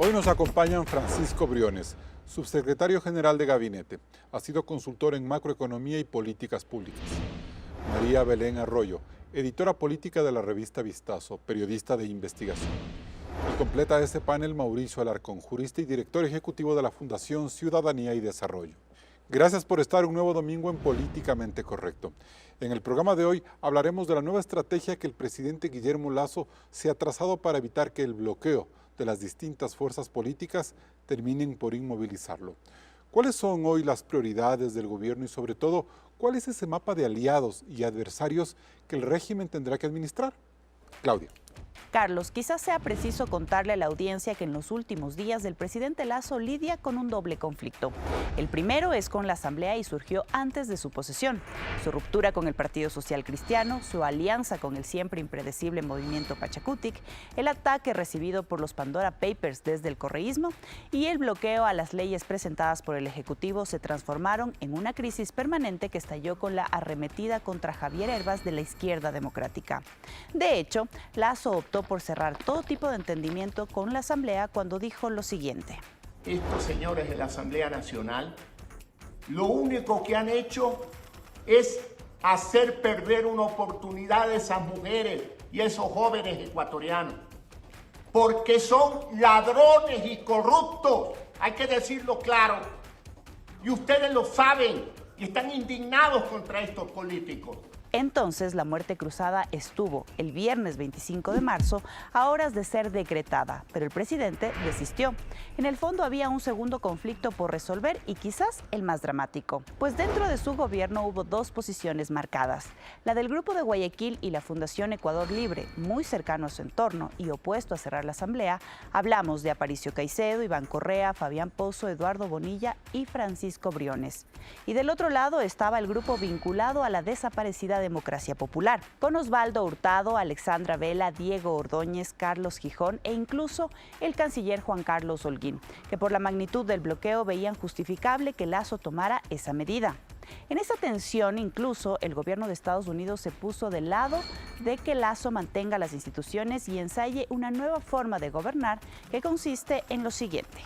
Hoy nos acompañan Francisco Briones, subsecretario general de Gabinete. Ha sido consultor en macroeconomía y políticas públicas. María Belén Arroyo, editora política de la revista Vistazo, periodista de investigación. Y completa este panel Mauricio Alarcón, jurista y director ejecutivo de la Fundación Ciudadanía y Desarrollo. Gracias por estar un nuevo domingo en Políticamente Correcto. En el programa de hoy hablaremos de la nueva estrategia que el presidente Guillermo Lasso se ha trazado para evitar que el bloqueo de las distintas fuerzas políticas terminen por inmovilizarlo. ¿Cuáles son hoy las prioridades del gobierno y sobre todo, cuál es ese mapa de aliados y adversarios que el régimen tendrá que administrar? Claudia. Carlos, quizás sea preciso contarle a la audiencia que en los últimos días el presidente Lasso lidia con un doble conflicto. El primero es con la Asamblea y surgió antes de su posesión. Su ruptura con el Partido Social Cristiano, su alianza con el siempre impredecible movimiento Pachacutic, el ataque recibido por los Pandora Papers desde el correísmo y el bloqueo a las leyes presentadas por el Ejecutivo se transformaron en una crisis permanente que estalló con la arremetida contra Javier Hervas de la izquierda democrática. De hecho, Lasso optó por cerrar todo tipo de entendimiento con la Asamblea cuando dijo lo siguiente. Estos señores de la Asamblea Nacional lo único que han hecho es hacer perder una oportunidad a esas mujeres y a esos jóvenes ecuatorianos, porque son ladrones y corruptos, hay que decirlo claro, y ustedes lo saben y están indignados contra estos políticos. Entonces, la muerte cruzada estuvo el viernes 25 de marzo a horas de ser decretada, pero el presidente desistió. En el fondo había un segundo conflicto por resolver y quizás el más dramático, pues dentro de su gobierno hubo dos posiciones marcadas, la del Grupo de Guayaquil y la Fundación Ecuador Libre, muy cercano a su entorno y opuesto a cerrar la Asamblea. Hablamos de Aparicio Caicedo, Iván Correa, Fabián Pozo, Eduardo Bonilla y Francisco Briones. Y del otro lado estaba el grupo vinculado a la desaparecida Democracia Popular, con Osvaldo Hurtado, Alexandra Vela, Diego Ordóñez, Carlos Gijón e incluso el canciller Juan Carlos Holguín, que por la magnitud del bloqueo veían justificable que Lasso tomara esa medida. En esa tensión, incluso el gobierno de Estados Unidos se puso del lado de que Lasso mantenga las instituciones y ensaye una nueva forma de gobernar que consiste en lo siguiente.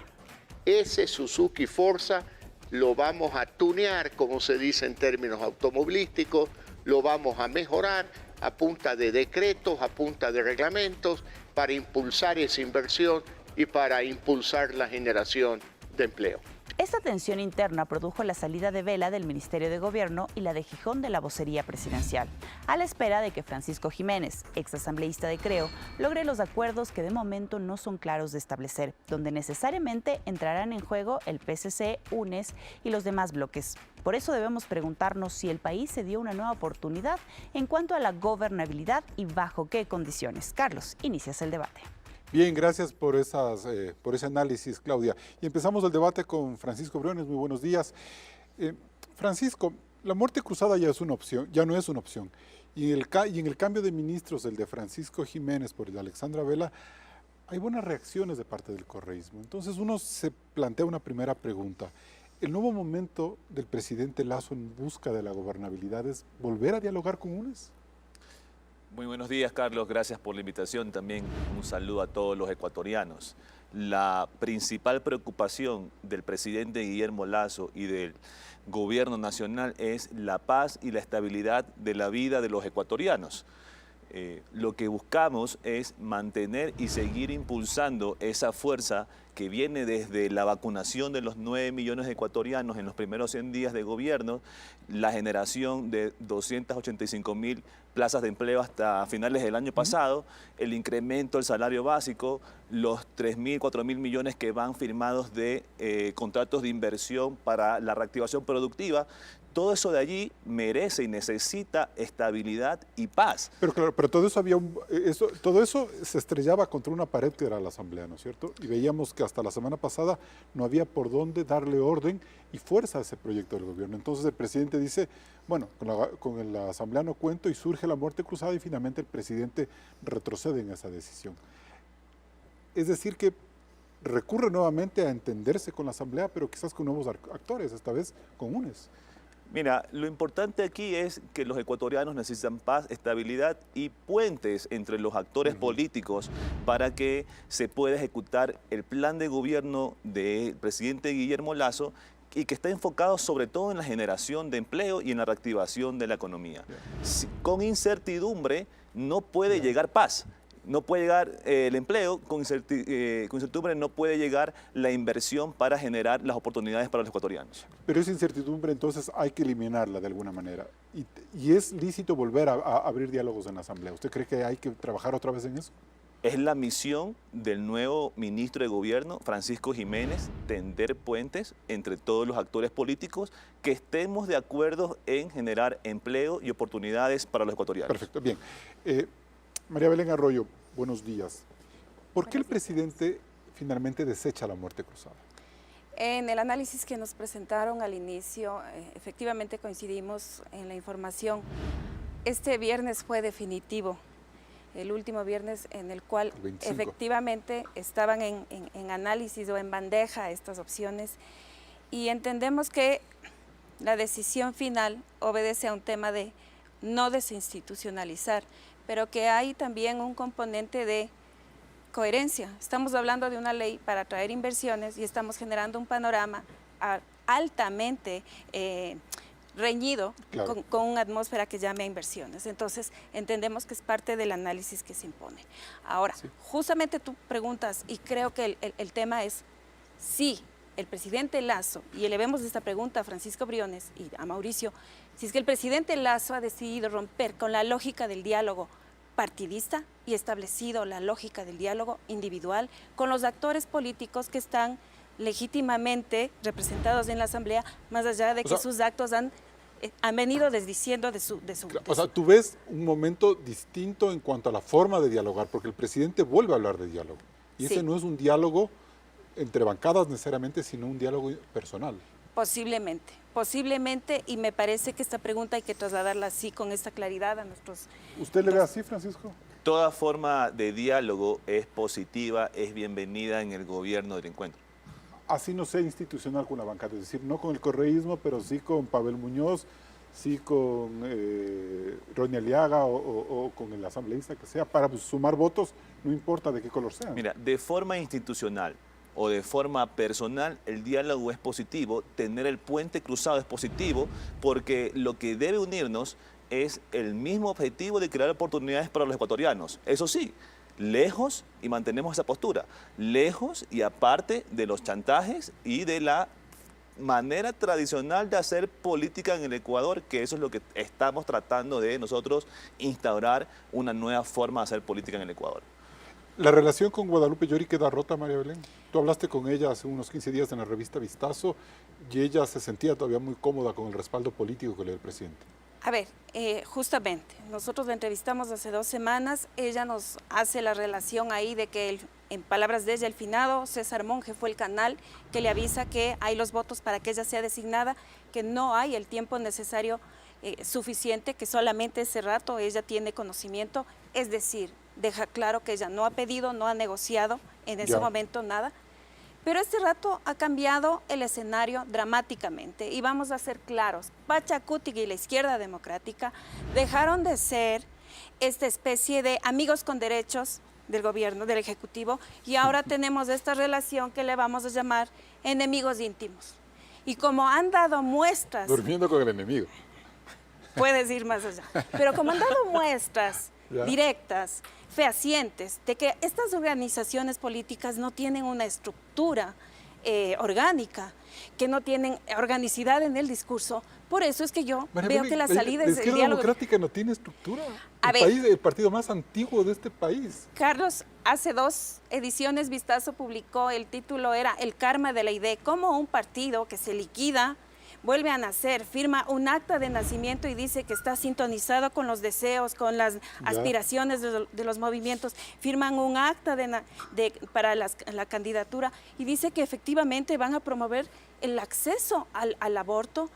Ese Suzuki Forza lo vamos a tunear, como se dice en términos automovilísticos, lo vamos a mejorar a punta de decretos, a punta de reglamentos, para impulsar esa inversión y para impulsar la generación de empleo. Esta tensión interna produjo la salida de Vela del Ministerio de Gobierno y la de Gijón de la vocería presidencial, a la espera de que Francisco Jiménez, exasambleísta de Creo, logre los acuerdos que de momento no son claros de establecer, donde necesariamente entrarán en juego el PSC, UNES y los demás bloques. Por eso debemos preguntarnos si el país se dio una nueva oportunidad en cuanto a la gobernabilidad y bajo qué condiciones. Carlos, inicias el debate. Bien, gracias por ese análisis, Claudia. Y empezamos el debate con Francisco Briones. Muy buenos días. Francisco, la muerte cruzada ya no es una opción. Y en el cambio de ministros, el de Francisco Jiménez por el de Alexandra Vela, hay buenas reacciones de parte del correísmo. Entonces uno se plantea una primera pregunta. ¿El nuevo momento del presidente Lasso en busca de la gobernabilidad es volver a dialogar con UNES? Muy buenos días, Carlos. Gracias por la invitación. También un saludo a todos los ecuatorianos. La principal preocupación del presidente Guillermo Lasso y del gobierno nacional es la paz y la estabilidad de la vida de los ecuatorianos. Lo que buscamos es mantener y seguir impulsando esa fuerza que viene desde la vacunación de los 9 millones de ecuatorianos en los primeros 100 días de gobierno, la generación de 285.000 plazas de empleo hasta finales del año pasado, el incremento del salario básico, los 3.000, 4.000 millones que van firmados de contratos de inversión para la reactivación productiva. Todo eso de allí merece y necesita estabilidad y paz. Pero claro, pero todo eso se estrellaba contra una pared que era la Asamblea, ¿no es cierto? Y veíamos que hasta la semana pasada no había por dónde darle orden y fuerza a ese proyecto del gobierno. Entonces el presidente dice, bueno, con la Asamblea no cuento y surge la muerte cruzada y finalmente el presidente retrocede en esa decisión. Es decir que recurre nuevamente a entenderse con la Asamblea, pero quizás con nuevos actores, esta vez con UNES. Mira, lo importante aquí es que los ecuatorianos necesitan paz, estabilidad y puentes entre los actores políticos para que se pueda ejecutar el plan de gobierno del presidente Guillermo Lasso y que está enfocado sobre todo en la generación de empleo y en la reactivación de la economía. Con incertidumbre no puede llegar paz. No puede llegar el empleo, con incertidumbre no puede llegar la inversión para generar las oportunidades para los ecuatorianos. Pero esa incertidumbre entonces hay que eliminarla de alguna manera. ¿Y es lícito volver a abrir diálogos en la Asamblea? ¿Usted cree que hay que trabajar otra vez en eso? Es la misión del nuevo ministro de Gobierno, Francisco Jiménez, tender puentes entre todos los actores políticos que estemos de acuerdo en generar empleo y oportunidades para los ecuatorianos. Perfecto, bien. María Belén Arroyo, buenos días. ¿Por qué el presidente finalmente desecha la muerte cruzada? En el análisis que nos presentaron al inicio, efectivamente coincidimos en la información. Este viernes fue definitivo, el último viernes en el cual efectivamente estaban en análisis o en bandeja estas opciones, y entendemos que la decisión final obedece a un tema de no desinstitucionalizar, pero que hay también un componente de coherencia. Estamos hablando de una ley para atraer inversiones y estamos generando un panorama altamente reñido, claro, con una atmósfera que llame a inversiones. Entonces, entendemos que es parte del análisis que se impone. Ahora, sí, justamente tú preguntas, y creo que el tema es, sí, el presidente Lasso, y elevemos esta pregunta a Francisco Briones y a Mauricio, si es que el presidente Lasso ha decidido romper con la lógica del diálogo partidista y establecido la lógica del diálogo individual con los actores políticos que están legítimamente representados en la Asamblea, más allá de que sus actos han venido desdiciendo de su o sea, tú ves un momento distinto en cuanto a la forma de dialogar, porque el presidente vuelve a hablar de diálogo. Y ese no es un diálogo entre bancadas necesariamente, sino un diálogo personal. Posiblemente, y me parece que esta pregunta hay que trasladarla así, con esta claridad a nuestros... ¿Usted le ve así, Francisco? Toda forma de diálogo es positiva, es bienvenida en el gobierno del encuentro. Así no sea institucional con la bancada, es decir, no con el correísmo, pero sí con Pavel Muñoz, sí con Ronnie Aliaga o con el asambleísta que sea, para sumar votos, no importa de qué color sean. Mira, de forma institucional o de forma personal, el diálogo es positivo, tener el puente cruzado es positivo, porque lo que debe unirnos es el mismo objetivo de crear oportunidades para los ecuatorianos. Eso sí, lejos, y mantenemos esa postura, lejos y aparte de los chantajes y de la manera tradicional de hacer política en el Ecuador, que eso es lo que estamos tratando de nosotros instaurar, una nueva forma de hacer política en el Ecuador. ¿La relación con Guadalupe Llori queda rota, María Belén? Tú hablaste con ella hace unos 15 días en la revista Vistazo y ella se sentía todavía muy cómoda con el respaldo político que le dio el presidente. A ver, justamente, nosotros la entrevistamos hace 2 semanas, ella nos hace la relación ahí de que, en palabras de ella, el finado César Monge fue el canal que le avisa que hay los votos para que ella sea designada, que no hay el tiempo necesario suficiente, que solamente ese rato ella tiene conocimiento, es decir, deja claro que ella no ha pedido, no ha negociado en ese momento nada. Pero este rato ha cambiado el escenario dramáticamente y vamos a ser claros, Pachacuti y la izquierda democrática dejaron de ser esta especie de amigos con derechos del gobierno, del ejecutivo, y ahora tenemos esta relación que le vamos a llamar enemigos íntimos. Y como han dado muestras... Durmiendo con el enemigo. Puedes ir más allá. Pero como han dado muestras directas, fehacientes, de que estas organizaciones políticas no tienen una estructura orgánica, que no tienen organicidad en el discurso, por eso es que yo veo que la salida es el diálogo. La izquierda democrática no tiene estructura. El partido más antiguo de este país. Carlos, hace 2 ediciones Vistazo publicó, el título era El karma de la idea, cómo un partido que se liquida, vuelve a nacer, firma un acta de nacimiento y dice que está sintonizado con los deseos, con las aspiraciones de los movimientos, firman un acta para la candidatura y dice que efectivamente van a promover el acceso al aborto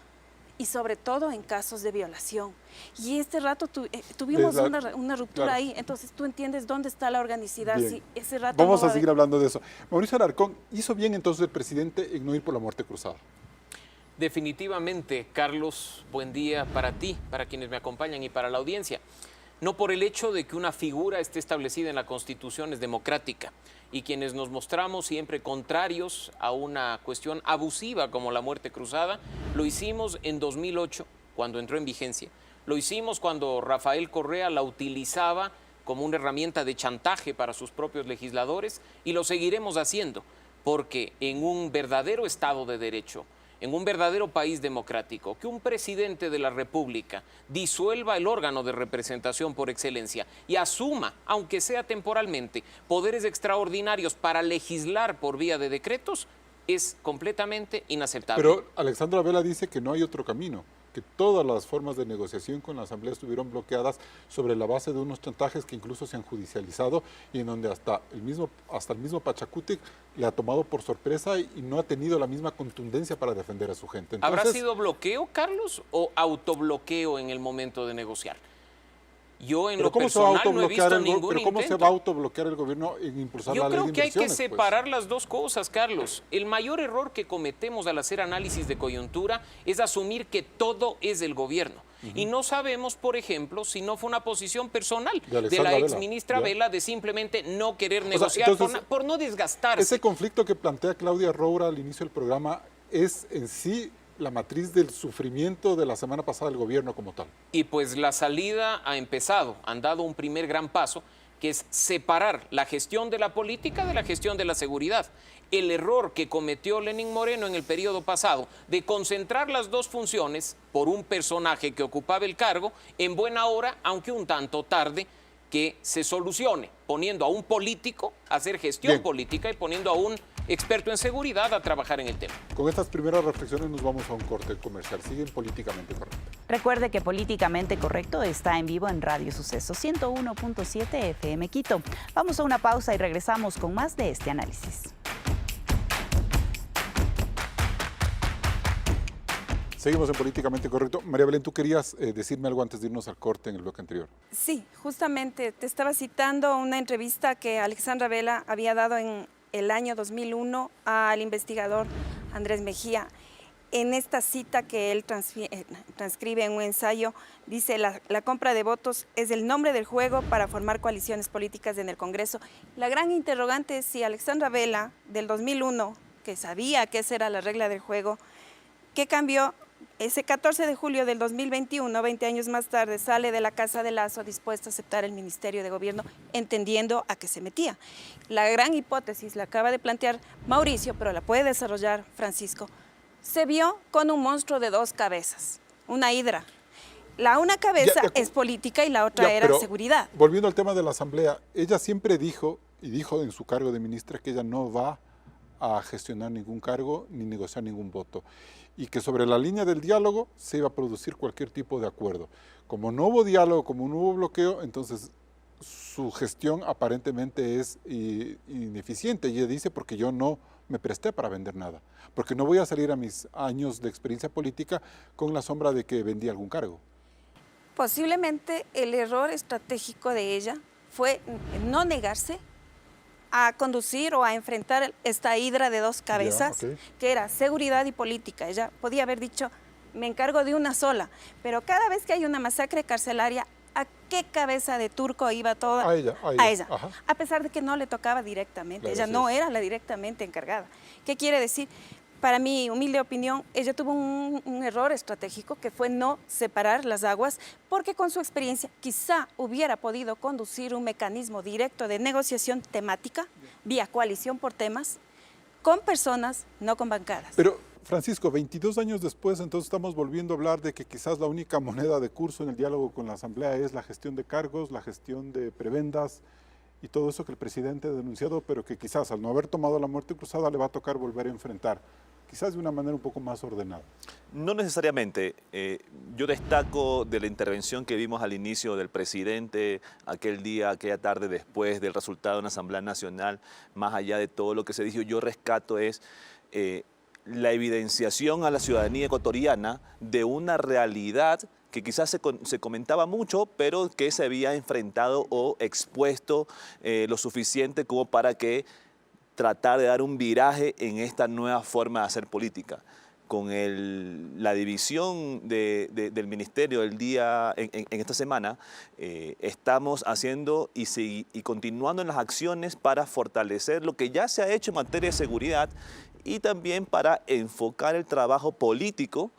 y sobre todo en casos de violación. Y este rato tuvimos una ruptura ahí, entonces tú entiendes dónde está la organicidad. Si ese rato vamos a seguir hablando de eso. Mauricio Alarcón, ¿hizo bien entonces el presidente en no ir por la muerte cruzada? Definitivamente, Carlos, buen día para ti, para quienes me acompañan y para la audiencia. No por el hecho de que una figura esté establecida en la Constitución es democrática, y quienes nos mostramos siempre contrarios a una cuestión abusiva como la muerte cruzada, lo hicimos en 2008, cuando entró en vigencia. Lo hicimos cuando Rafael Correa la utilizaba como una herramienta de chantaje para sus propios legisladores, y lo seguiremos haciendo, porque en un verdadero Estado de Derecho, en un verdadero país democrático, que un presidente de la República disuelva el órgano de representación por excelencia y asuma, aunque sea temporalmente, poderes extraordinarios para legislar por vía de decretos, es completamente inaceptable. Pero Alexandra Vela dice que no hay otro camino, que todas las formas de negociación con la Asamblea estuvieron bloqueadas sobre la base de unos chantajes que incluso se han judicializado y en donde hasta el mismo Pachacutic le ha tomado por sorpresa y no ha tenido la misma contundencia para defender a su gente. Entonces, ¿habrá sido bloqueo, Carlos, o autobloqueo en el momento de negociar? Yo en lo personal no he visto ningún ¿Pero cómo se va a autobloquear el gobierno en impulsar la ley de inversiones? Yo creo que hay que separar las dos cosas, Carlos. El mayor error que cometemos al hacer análisis de coyuntura es asumir que todo es del gobierno. Y no sabemos, por ejemplo, si no fue una posición personal de la exministra Vela de simplemente no querer negociar, por no desgastarse. Ese conflicto que plantea Claudia Roura al inicio del programa es en sí la matriz del sufrimiento de la semana pasada del gobierno como tal. Y pues la salida ha empezado, han dado un primer gran paso, que es separar la gestión de la política de la gestión de la seguridad. El error que cometió Lenín Moreno en el periodo pasado de concentrar las dos funciones por un personaje que ocupaba el cargo, en buena hora, aunque un tanto tarde, que se solucione, poniendo a un político a hacer gestión política y poniendo a un experto en seguridad a trabajar en el tema. Con estas primeras reflexiones nos vamos a un corte comercial. Siguen Políticamente Correcto. Recuerde que Políticamente Correcto está en vivo en Radio Suceso 101.7 FM Quito. Vamos a una pausa y regresamos con más de este análisis. Seguimos en Políticamente Correcto. María Belén, tú querías decirme algo antes de irnos al corte en el bloque anterior. Sí, justamente te estaba citando una entrevista que Alexandra Vela había dado en el año 2001 al investigador Andrés Mejía. En esta cita que él transcribe en un ensayo, dice: la compra de votos es el nombre del juego para formar coaliciones políticas en el Congreso. La gran interrogante es si Alexandra Vela, del 2001, que sabía que esa era la regla del juego, ¿qué cambió? Ese 14 de julio del 2021, 20 años más tarde, sale de la Casa de Lazo dispuesta a aceptar el Ministerio de Gobierno, entendiendo a qué se metía. La gran hipótesis la acaba de plantear Mauricio, pero la puede desarrollar Francisco. Se vio con un monstruo de dos cabezas, una hidra. Una cabeza es política y la otra era seguridad. Volviendo al tema de la Asamblea, ella siempre dijo, y dijo en su cargo de ministra, que ella no va a gestionar ningún cargo ni negociar ningún voto, y que sobre la línea del diálogo se iba a producir cualquier tipo de acuerdo. Como no hubo diálogo, como no hubo bloqueo, entonces su gestión aparentemente es ineficiente. Y ella dice: porque yo no me presté para vender nada, porque no voy a salir a mis años de experiencia política con la sombra de que vendí algún cargo. Posiblemente el error estratégico de ella fue no negarse a conducir o a enfrentar esta hidra de dos cabezas, que era seguridad y política. Ella podía haber dicho: me encargo de una sola, pero cada vez que hay una masacre carcelaria, ¿a qué cabeza de turco iba toda? A ella. A pesar de que no le tocaba directamente, claro, ella no era la directamente encargada. ¿Qué quiere decir? Para mi humilde opinión, ella tuvo un error estratégico, que fue no separar las aguas, porque con su experiencia quizá hubiera podido conducir un mecanismo directo de negociación temática, vía coalición por temas, con personas, no con bancadas. Pero, Francisco, 22 años después, entonces estamos volviendo a hablar de que quizás la única moneda de curso en el diálogo con la Asamblea es la gestión de cargos, la gestión de prebendas y todo eso que el presidente ha denunciado, pero que quizás al no haber tomado la muerte cruzada le va a tocar volver a enfrentar, quizás de una manera un poco más ordenada. No necesariamente. Yo destaco de la intervención que vimos al inicio del presidente aquel día, aquella tarde después del resultado de una Asamblea Nacional, más allá de todo lo que se dijo, yo rescato es la evidenciación a la ciudadanía ecuatoriana de una realidad que quizás se comentaba mucho, pero que se había enfrentado o expuesto lo suficiente como para que tratar de dar un viraje en esta nueva forma de hacer política. la división del ministerio en esta semana, estamos haciendo y continuando en las acciones para fortalecer lo que ya se ha hecho en materia de seguridad y también para enfocar el trabajo político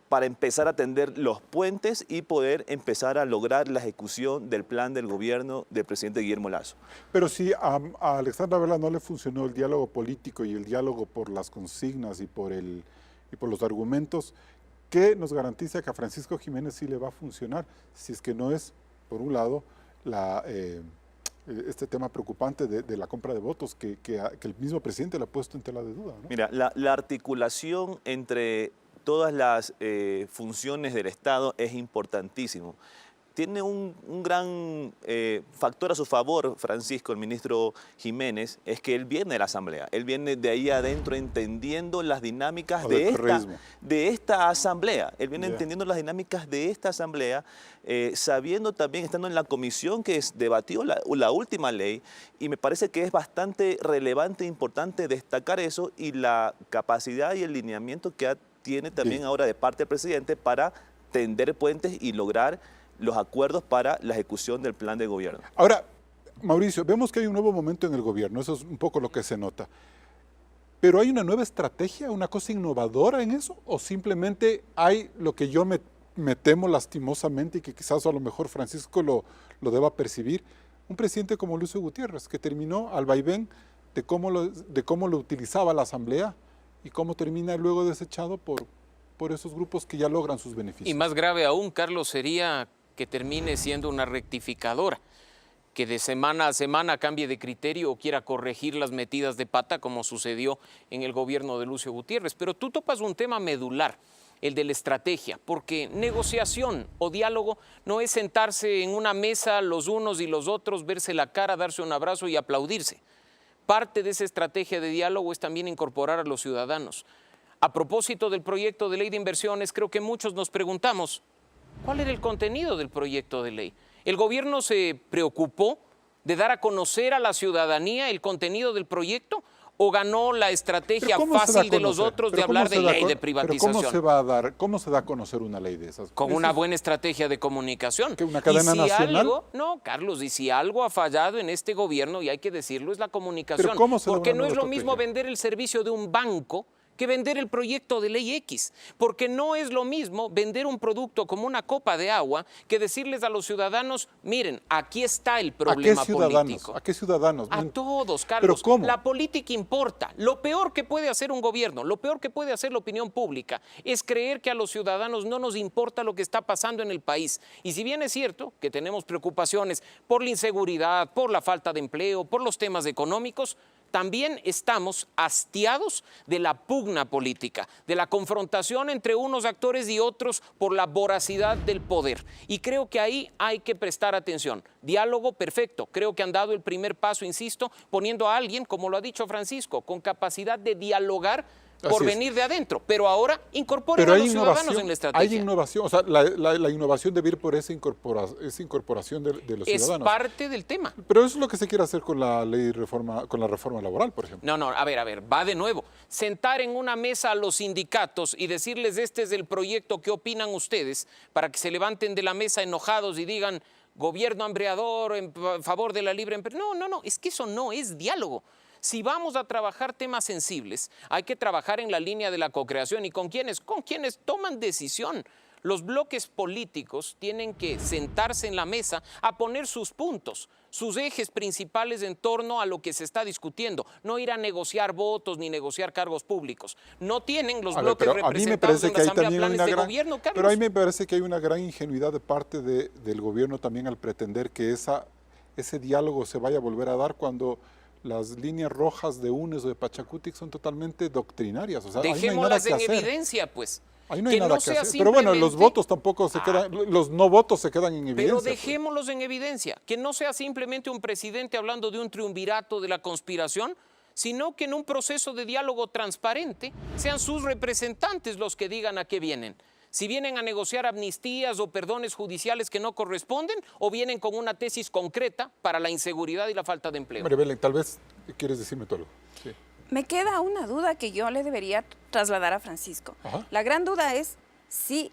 para empezar a tender los puentes y poder empezar a lograr la ejecución del plan del gobierno del presidente Guillermo Lasso. Pero si a Alexandra Vela no le funcionó el diálogo político y el diálogo por las consignas y por los argumentos, ¿qué nos garantiza que a Francisco Jiménez sí le va a funcionar? Si es que no es, por un lado, este tema preocupante de la compra de votos que el mismo presidente le ha puesto en tela de duda, ¿no? Mira, la articulación entre todas las funciones del Estado es importantísimo. Tiene un gran factor a su favor, Francisco, el ministro Jiménez, es que él viene de la Asamblea. Él viene de ahí adentro entendiendo las dinámicas de esta Asamblea. Él viene entendiendo las dinámicas de esta Asamblea, sabiendo también, estando en la comisión que debatió la última ley, y me parece que es bastante relevante e importante destacar eso y la capacidad y el lineamiento que tiene también ahora de parte del presidente para tender puentes y lograr los acuerdos para la ejecución del plan de gobierno. Ahora, Mauricio, vemos que hay un nuevo momento en el gobierno, eso es un poco lo que se nota. ¿Pero hay una nueva estrategia, una cosa innovadora en eso? ¿O simplemente hay lo que yo me temo lastimosamente y que quizás a lo mejor Francisco lo deba percibir? Un presidente como Lucio Gutiérrez, que terminó al vaivén de cómo lo utilizaba la Asamblea y cómo termina luego desechado por esos grupos que ya logran sus beneficios. Y más grave aún, Carlos, sería que termine siendo una rectificadora, que de semana a semana cambie de criterio o quiera corregir las metidas de pata como sucedió en el gobierno de Lucio Gutiérrez. Pero tú topas un tema medular, el de la estrategia, porque negociación o diálogo no es sentarse en una mesa los unos y los otros, verse la cara, darse un abrazo y aplaudirse. Parte de esa estrategia de diálogo es también incorporar a los ciudadanos. A propósito del proyecto de ley de inversiones, creo que muchos nos preguntamos, ¿cuál era el contenido del proyecto de ley? ¿El gobierno se preocupó de dar a conocer a la ciudadanía el contenido del proyecto o ganó la estrategia fácil de los otros de hablar de ley de privatización? ¿Cómo se da a conocer una ley de esas? Con una buena estrategia de comunicación. ¿Que una cadena nacional? No, Carlos, y si algo ha fallado en este gobierno, y hay que decirlo, es la comunicación. ¿Pero cómo se da Porque una no es nueva lo mismo estrategia? vender el servicio de un banco que vender el proyecto de ley X, porque no es lo mismo vender un producto como una copa de agua que decirles a los ciudadanos, miren, aquí está el problema político. ¿A qué ciudadanos? A todos, Carlos. ¿Pero cómo? La política importa. Lo peor que puede hacer un gobierno, lo peor que puede hacer la opinión pública es creer que a los ciudadanos no nos importa lo que está pasando en el país. Y si bien es cierto que tenemos preocupaciones por la inseguridad, por la falta de empleo, por los temas económicos, también estamos hastiados de la pugna política, de la confrontación entre unos actores y otros por la voracidad del poder. Y creo que ahí hay que prestar atención. Diálogo perfecto. Creo que han dado el primer paso, insisto, poniendo a alguien, como lo ha dicho Francisco, con capacidad de dialogar por venir de adentro, pero ahora incorporen a los ciudadanos en la estrategia. Hay innovación, o sea, la innovación debe ir por esa incorporación de los ciudadanos. Es parte del tema. Pero eso es lo que se quiere hacer con la con la reforma laboral, por ejemplo. No, a ver, va de nuevo. Sentar en una mesa a los sindicatos y decirles este es el proyecto, ¿qué opinan ustedes? Para que se levanten de la mesa enojados y digan gobierno hambreador en favor de la libre empresa. No, es que eso no es diálogo. Si vamos a trabajar temas sensibles, hay que trabajar en la línea de la cocreación. ¿Y con quiénes? Con quienes toman decisión. Los bloques políticos tienen que sentarse en la mesa a poner sus puntos, sus ejes principales en torno a lo que se está discutiendo. No ir a negociar votos ni negociar cargos públicos. No tienen los bloques representados en la Asamblea planes de gobierno, Carlos. Pero a mí me parece que hay una gran ingenuidad de parte del gobierno también al pretender que ese diálogo se vaya a volver a dar cuando las líneas rojas de UNES o de Pachacutic son totalmente doctrinarias. O sea, dejémoslas en evidencia, pues. Ahí no hay nada que hacer. Pero bueno, los votos tampoco se quedan, los no votos se quedan en evidencia. Pero dejémoslos en evidencia. Que no sea simplemente un presidente hablando de un triunvirato de la conspiración, sino que en un proceso de diálogo transparente sean sus representantes los que digan a qué vienen. Si vienen a negociar amnistías o perdones judiciales que no corresponden, o vienen con una tesis concreta para la inseguridad y la falta de empleo. María Belén, tal vez quieres decirme todo algo. Sí. Me queda una duda que yo le debería trasladar a Francisco. Ajá. La gran duda es si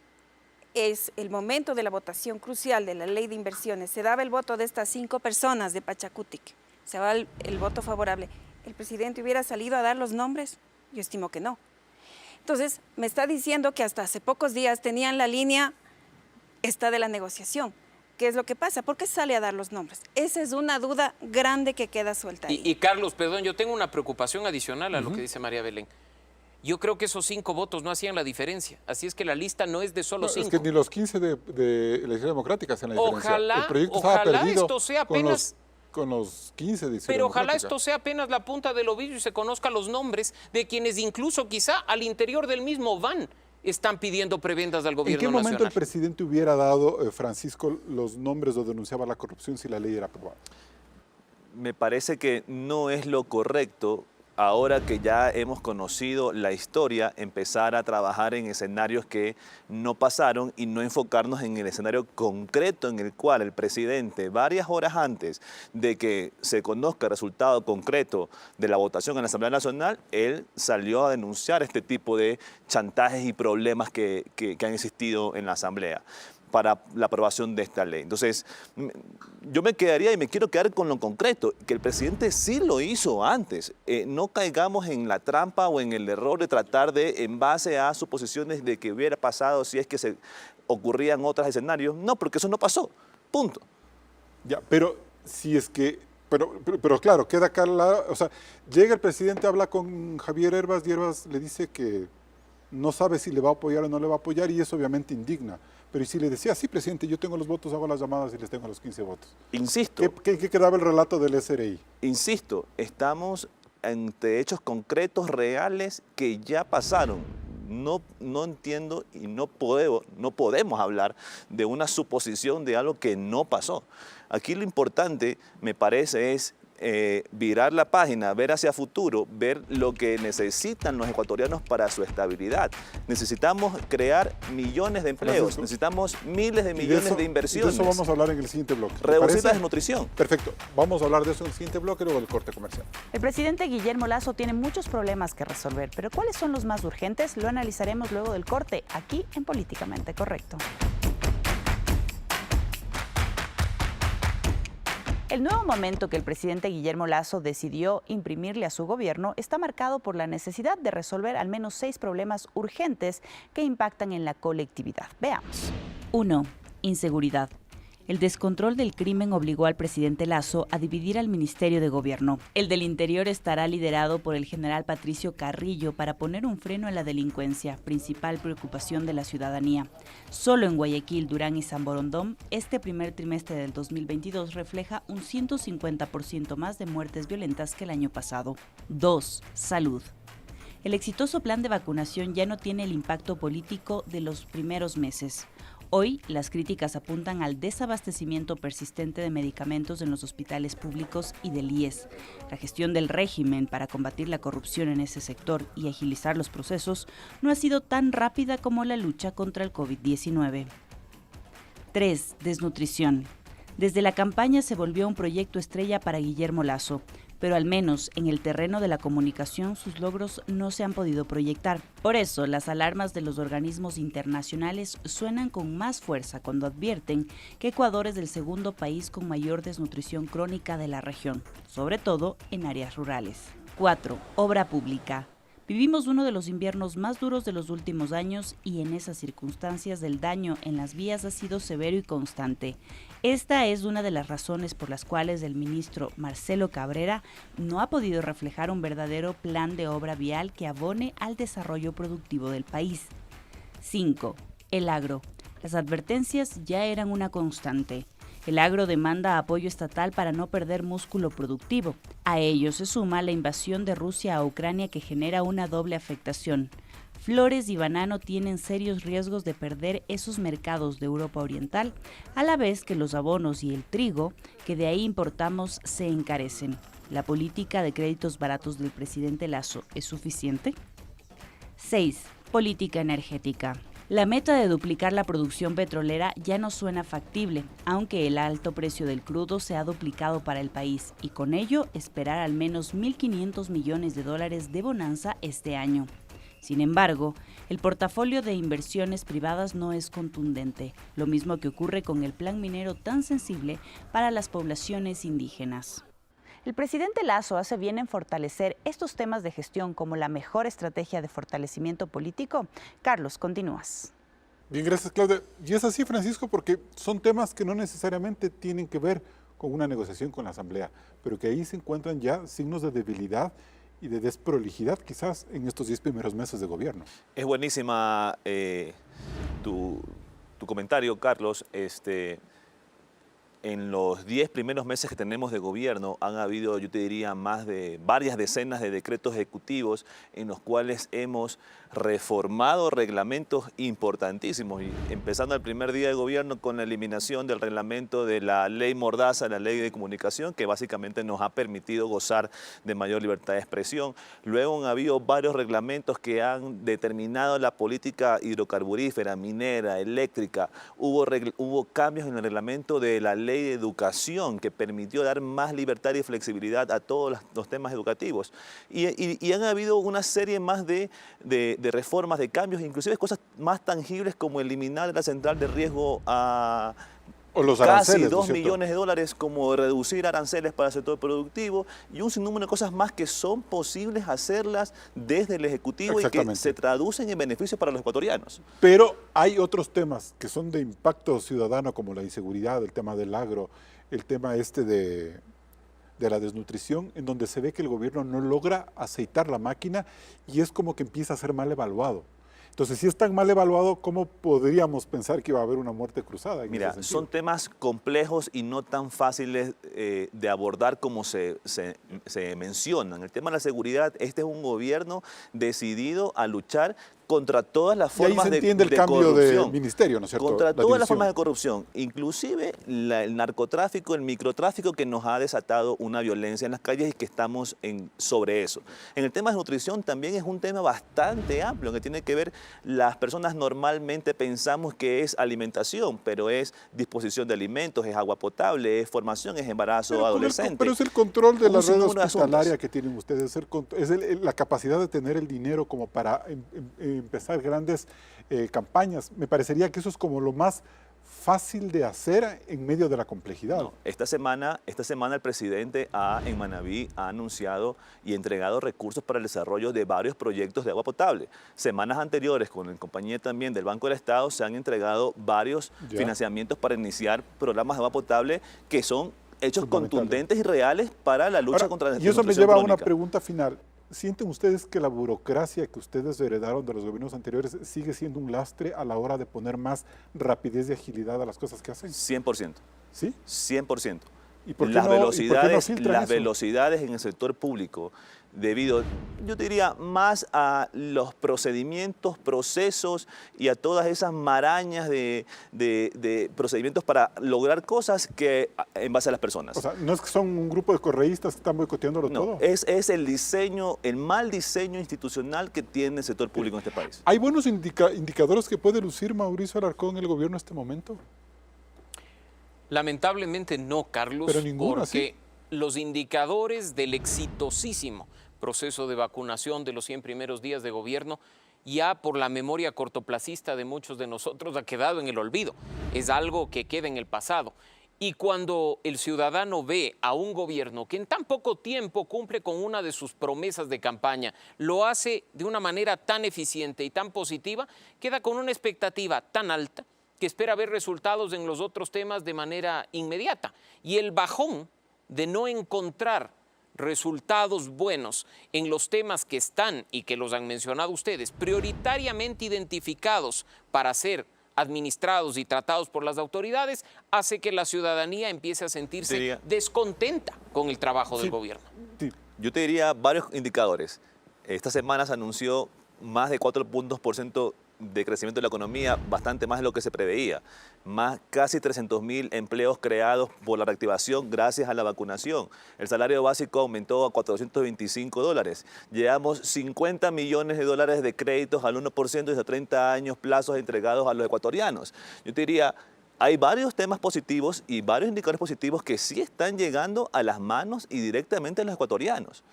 es el momento de la votación crucial de la ley de inversiones, se daba el voto de estas 5 personas de Pachacutic, se daba el voto favorable, ¿el presidente hubiera salido a dar los nombres? Yo estimo que no. Entonces, me está diciendo que hasta hace pocos días tenían la línea esta de la negociación. ¿Qué es lo que pasa? ¿Por qué sale a dar los nombres? Esa es una duda grande que queda suelta ahí. Y Carlos, perdón, yo tengo una preocupación adicional a lo que dice María Belén. Yo creo que esos 5 votos no hacían la diferencia. Así es que la lista no es de solo 5. Es que ni los 15 de elección democrática hacen la diferencia. Ojalá, El proyecto estaba perdido esto sea apenas... con los 15 de Izquierda Pero ojalá Democrática. esto sea apenas la punta del ovillo y se conozcan los nombres de quienes incluso quizá al interior del mismo van están pidiendo prebendas al ¿En gobierno qué momento nacional. el presidente hubiera dado, Francisco, los nombres o denunciaba la corrupción si la ley era aprobada? Me parece que no es lo correcto, ahora que ya hemos conocido la historia, empezar a trabajar en escenarios que no pasaron y no enfocarnos en el escenario concreto en el cual el presidente, varias horas antes de que se conozca el resultado concreto de la votación en la Asamblea Nacional, él salió a denunciar este tipo de chantajes y problemas que han existido en la Asamblea para la aprobación de esta ley. Entonces, yo me quedaría y me quiero quedar con lo concreto, que el presidente sí lo hizo antes. No caigamos en la trampa o en el error de tratar de, en base a suposiciones de que hubiera pasado si es que se ocurrían otros escenarios. No, porque eso no pasó. Punto. Ya, pero si es que... Pero claro, queda acá o sea, llega el presidente, habla con Javier Hervas y Hervas le dice que no sabe si le va a apoyar o no le va a apoyar y eso obviamente indigna. Pero ¿y si le decía, sí, presidente, yo tengo los votos, hago las llamadas y les tengo los 15 votos? Insisto. ¿Qué quedaba el relato del SRI? Insisto, estamos ante hechos concretos, reales, que ya pasaron. No entiendo y no podemos hablar de una suposición de algo que no pasó. Aquí lo importante, me parece, es virar la página, ver hacia futuro, ver lo que necesitan los ecuatorianos para su estabilidad. Necesitamos crear millones de empleos, Francisco, necesitamos miles de millones de inversiones. De eso vamos a hablar en el siguiente bloque. ¿Te Reducir parece? la desnutrición. Perfecto. Vamos a hablar de eso en el siguiente bloque, luego del corte comercial. El presidente Guillermo Lasso tiene muchos problemas que resolver, pero ¿cuáles son los más urgentes? Lo analizaremos luego del corte, aquí en Políticamente Correcto. El nuevo momento que el presidente Guillermo Lasso decidió imprimirle a su gobierno está marcado por la necesidad de resolver al menos 6 problemas urgentes que impactan en la colectividad. Veamos. 1. Inseguridad. El descontrol del crimen obligó al presidente Lasso a dividir al Ministerio de Gobierno. El del Interior estará liderado por el general Patricio Carrillo para poner un freno a la delincuencia, principal preocupación de la ciudadanía. Solo en Guayaquil, Durán y San Borondón, este primer trimestre del 2022 refleja un 150% más de muertes violentas que el año pasado. 2. Salud. El exitoso plan de vacunación ya no tiene el impacto político de los primeros meses. Hoy, las críticas apuntan al desabastecimiento persistente de medicamentos en los hospitales públicos y del IES. La gestión del régimen para combatir la corrupción en ese sector y agilizar los procesos no ha sido tan rápida como la lucha contra el COVID-19. 3. Desnutrición. Desde la campaña se volvió un proyecto estrella para Guillermo Lasso, pero al menos en el terreno de la comunicación sus logros no se han podido proyectar. Por eso, las alarmas de los organismos internacionales suenan con más fuerza cuando advierten que Ecuador es el segundo país con mayor desnutrición crónica de la región, sobre todo en áreas rurales. 4. Obra pública. Vivimos uno de los inviernos más duros de los últimos años y en esas circunstancias el daño en las vías ha sido severo y constante. Esta es una de las razones por las cuales el ministro Marcelo Cabrera no ha podido reflejar un verdadero plan de obra vial que abone al desarrollo productivo del país. 5. El agro. Las advertencias ya eran una constante. El agro demanda apoyo estatal para no perder músculo productivo. A ello se suma la invasión de Rusia a Ucrania que genera una doble afectación. Flores y banano tienen serios riesgos de perder esos mercados de Europa Oriental, a la vez que los abonos y el trigo, que de ahí importamos, se encarecen. ¿La política de créditos baratos del presidente Lasso es suficiente? 6. Política energética. La meta de duplicar la producción petrolera ya no suena factible, aunque el alto precio del crudo se ha duplicado para el país y con ello esperar al menos 1.500 millones de dólares de bonanza este año. Sin embargo, el portafolio de inversiones privadas no es contundente, lo mismo que ocurre con el plan minero tan sensible para las poblaciones indígenas. El presidente Lasso hace bien en fortalecer estos temas de gestión como la mejor estrategia de fortalecimiento político. Carlos, continúas. Bien, gracias, Claudia. Y es así, Francisco, porque son temas que no necesariamente tienen que ver con una negociación con la Asamblea, pero que ahí se encuentran ya signos de debilidad y de desprolijidad quizás en estos 10 primeros meses de gobierno. Es buenísima tu comentario, Carlos. En los 10 primeros meses que tenemos de gobierno han habido, yo te diría, más de varias decenas de decretos ejecutivos en los cuales hemos reformado reglamentos importantísimos, y empezando el primer día de gobierno con la eliminación del reglamento de la ley Mordaza, la ley de comunicación, que básicamente nos ha permitido gozar de mayor libertad de expresión. Luego han habido varios reglamentos que han determinado la política hidrocarburífera, minera, eléctrica. Hubo cambios en el reglamento de la ley de educación que permitió dar más libertad y flexibilidad a todos los temas educativos. Y han habido una serie más de reformas, de cambios, inclusive cosas más tangibles como eliminar la central de riesgo a O los casi aranceles, 2 ¿no es cierto? millones de dólares, como reducir aranceles para el sector productivo y un sinnúmero de cosas más que son posibles hacerlas desde el Ejecutivo y que Exactamente. se traducen en beneficios para los ecuatorianos. Pero hay otros temas que son de impacto ciudadano, como la inseguridad, el tema del agro, el tema de la desnutrición, en donde se ve que el gobierno no logra aceitar la máquina y es como que empieza a ser mal evaluado. Entonces, si es tan mal evaluado, ¿cómo podríamos pensar que iba a haber una muerte cruzada? Mira, son temas complejos y no tan fáciles de abordar como se mencionan. El tema de la seguridad, este es un gobierno decidido a luchar contra todas las Y ahí formas se de entiende el cambio corrupción. de ministerio, ¿no es cierto? Contra La todas las división. formas de corrupción, inclusive el narcotráfico, el microtráfico, que nos ha desatado una violencia en las calles y que estamos sobre eso. En el tema de nutrición también es un tema bastante amplio, que tiene que ver, las personas normalmente pensamos que es alimentación, pero es disposición de alimentos, es agua potable, es formación, es embarazo adolescente. Pero es el control de la Un red sinnúmero de hospitalaria asuntos. que tienen ustedes, la capacidad de tener el dinero como para empezar grandes campañas. Me parecería que eso es como lo más fácil de hacer en medio de la complejidad. No, esta semana el presidente en Manabí ha anunciado y entregado recursos para el desarrollo de varios proyectos de agua potable. Semanas anteriores, con la compañía también del Banco del Estado, se han entregado varios financiamientos para iniciar programas de agua potable que son hechos contundentes y reales para la lucha contra la desnutrición. Y eso me lleva a una pregunta final. ¿Sienten ustedes que la burocracia que ustedes heredaron de los gobiernos anteriores sigue siendo un lastre a la hora de poner más rapidez y agilidad a las cosas que hacen? 100%. ¿Sí? 100%. ¿Y por qué Las filtran eso? velocidades en el sector público, debido, yo diría, más a los procedimientos, procesos y a todas esas marañas de procedimientos para lograr cosas que en base a las personas. O sea, no es que son un grupo de correístas que están boicoteándolo todo. Es el diseño, el mal diseño institucional que tiene el sector público en este país. ¿Hay buenos indicadores que puede lucir Mauricio Alarcón en el gobierno en este momento? Lamentablemente no, Carlos, Pero ninguno, porque los indicadores del exitosísimo proceso de vacunación de los 100 primeros días de gobierno, ya por la memoria cortoplacista de muchos de nosotros, ha quedado en el olvido. Es algo que queda en el pasado. Y cuando el ciudadano ve a un gobierno que en tan poco tiempo cumple con una de sus promesas de campaña, lo hace de una manera tan eficiente y tan positiva, queda con una expectativa tan alta que espera ver resultados en los otros temas de manera inmediata. Y el bajón de no encontrar resultados buenos en los temas que están, y que los han mencionado ustedes, prioritariamente identificados para ser administrados y tratados por las autoridades, hace que la ciudadanía empiece a sentirse descontenta con el trabajo del gobierno. Sí. Yo te diría varios indicadores. Esta semana se anunció más de 4 puntos porcentuales de crecimiento de la economía, bastante más de lo que se preveía. Casi 300.000 empleos creados por la reactivación gracias a la vacunación. El salario básico aumentó a $425. Llevamos 50 millones de dólares de créditos al 1% desde 30 años, plazos entregados a los ecuatorianos. Yo te diría, hay varios temas positivos y varios indicadores positivos que sí están llegando a las manos y directamente a los ecuatorianos.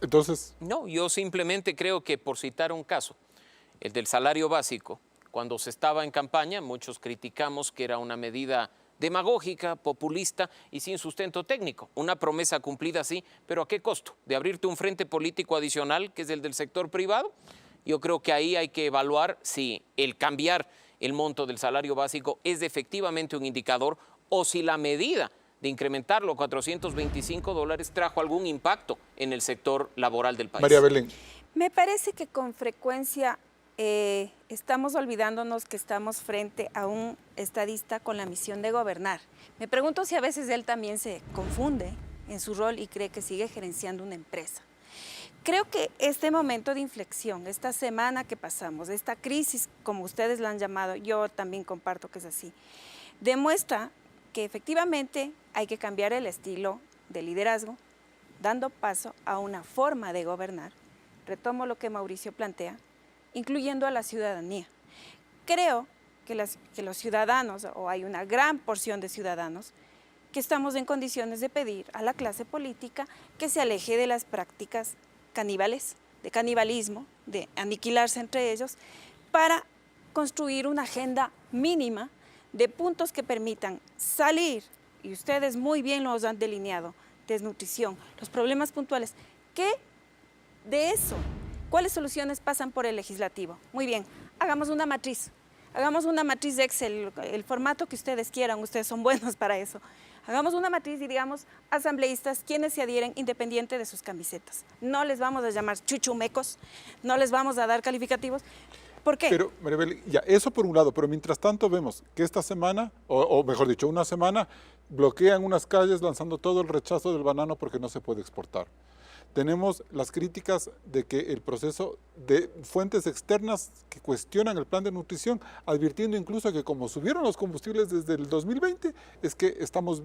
Entonces, No, yo simplemente creo que, por citar un caso, el del salario básico, cuando se estaba en campaña, muchos criticamos que era una medida demagógica, populista y sin sustento técnico. Una promesa cumplida, sí, pero ¿a qué costo? ¿De abrirte un frente político adicional, que es el del sector privado? Yo creo que ahí hay que evaluar si el cambiar el monto del salario básico es efectivamente un indicador o si la medida de incrementarlo a $425 trajo algún impacto en el sector laboral del país. María Belén. Me parece que con frecuencia estamos olvidándonos que estamos frente a un estadista con la misión de gobernar. Me pregunto si a veces él también se confunde en su rol y cree que sigue gerenciando una empresa. Creo que este momento de inflexión, esta semana que pasamos, esta crisis, como ustedes la han llamado, yo también comparto que es así, demuestra que efectivamente hay que cambiar el estilo de liderazgo, dando paso a una forma de gobernar. Retomo lo que Mauricio plantea, incluyendo a la ciudadanía. Creo que los ciudadanos, o hay una gran porción de ciudadanos, que estamos en condiciones de pedir a la clase política que se aleje de las prácticas caníbales, de canibalismo, de aniquilarse entre ellos, para construir una agenda mínima de puntos que permitan salir, y ustedes muy bien los han delineado, desnutrición, los problemas puntuales. ¿Qué de eso? ¿Cuáles soluciones pasan por el legislativo? Muy bien, hagamos una matriz de Excel, el formato que ustedes quieran, ustedes son buenos para eso. Hagamos una matriz y digamos, asambleístas, quienes se adhieren independiente de sus camisetas. No les vamos a llamar chuchumecos, no les vamos a dar calificativos. ¿Por qué? Pero, María Belén, ya, eso por un lado, pero mientras tanto vemos que esta semana, o mejor dicho, una semana, bloquean unas calles lanzando todo el rechazo del banano porque no se puede exportar. Tenemos las críticas de que el proceso de fuentes externas que cuestionan el plan de nutrición, advirtiendo incluso que como subieron los combustibles desde el 2020, es que estamos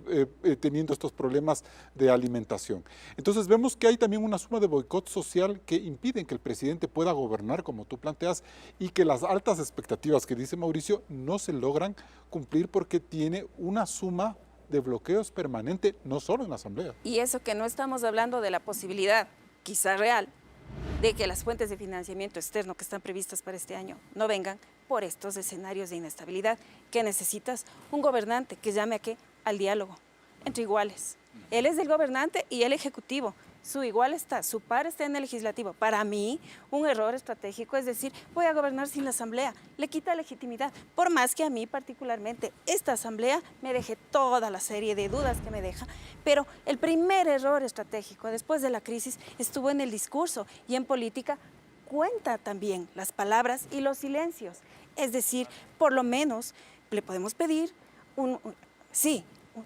teniendo estos problemas de alimentación. Entonces vemos que hay también una suma de boicot social que impiden que el presidente pueda gobernar como tú planteas y que las altas expectativas que dice Mauricio no se logran cumplir porque tiene una suma de bloqueos permanente, no solo en la Asamblea. Y eso que no estamos hablando de la posibilidad, quizá real, de que las fuentes de financiamiento externo que están previstas para este año no vengan por estos escenarios de inestabilidad, que necesitas un gobernante que llame ¿a qué? Al diálogo, entre iguales. Él es el gobernante y el ejecutivo. Su igual está, su par está en el legislativo. Para mí, un error estratégico es decir, voy a gobernar sin la asamblea. Le quita legitimidad. Por más que a mí particularmente esta asamblea me deje toda la serie de dudas que me deja. Pero el primer error estratégico después de la crisis estuvo en el discurso y en política cuenta también las palabras y los silencios. Es decir, por lo menos le podemos pedir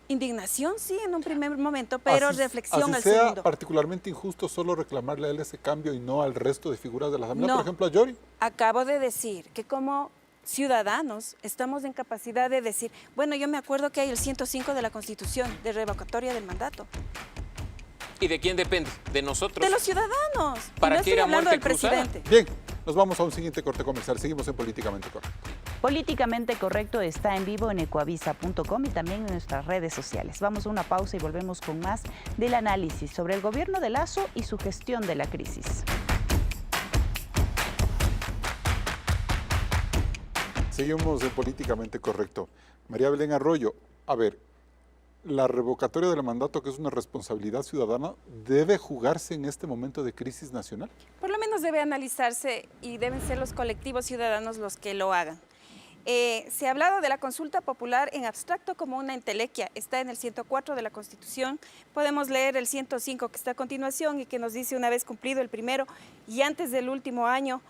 indignación, sí, en un primer momento, pero reflexión al segundo. Sea particularmente injusto solo reclamarle a él ese cambio y no al resto de figuras de la Asamblea, No. por ejemplo a Yori. Acabo de decir que como ciudadanos estamos en capacidad de decir, bueno, yo me acuerdo que hay el 105 de la Constitución de revocatoria del mandato. ¿Y de quién depende? ¿De nosotros? De los ciudadanos. ¿Para y no qué estoy era hablando del muerte cruzada? presidente. Bien, nos vamos a un siguiente corte comercial. Seguimos en Políticamente Correcto. Políticamente Correcto está en vivo en ecuavisa.com y también en nuestras redes sociales. Vamos a una pausa y volvemos con más del análisis sobre el gobierno de Lasso y su gestión de la crisis. Seguimos en Políticamente Correcto. María Belén Arroyo, a ver, la revocatoria del mandato, que es una responsabilidad ciudadana, ¿debe jugarse en este momento de crisis nacional? Por lo menos debe analizarse y deben ser los colectivos ciudadanos los que lo hagan. Se ha hablado de la consulta popular en abstracto como una entelequia. Está en el 104 de la Constitución. Podemos leer el 105 que está a continuación y que nos dice una vez cumplido el primero y antes del último año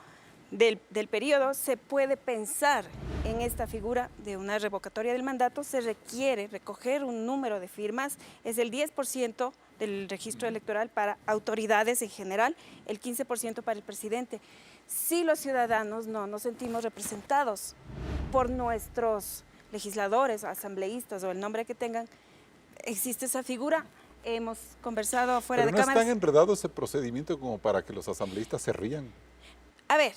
del periodo, se puede pensar en esta figura de una revocatoria del mandato. Se requiere recoger un número de firmas, es el 10% del registro electoral para autoridades en general, el 15% para el presidente. si los ciudadanos no nos sentimos representados por nuestros legisladores, asambleístas o el nombre que tengan, existe esa figura. Hemos conversado fuera Pero de no cámaras. es tan enredado ese procedimiento como para que los asambleístas se rían. A ver,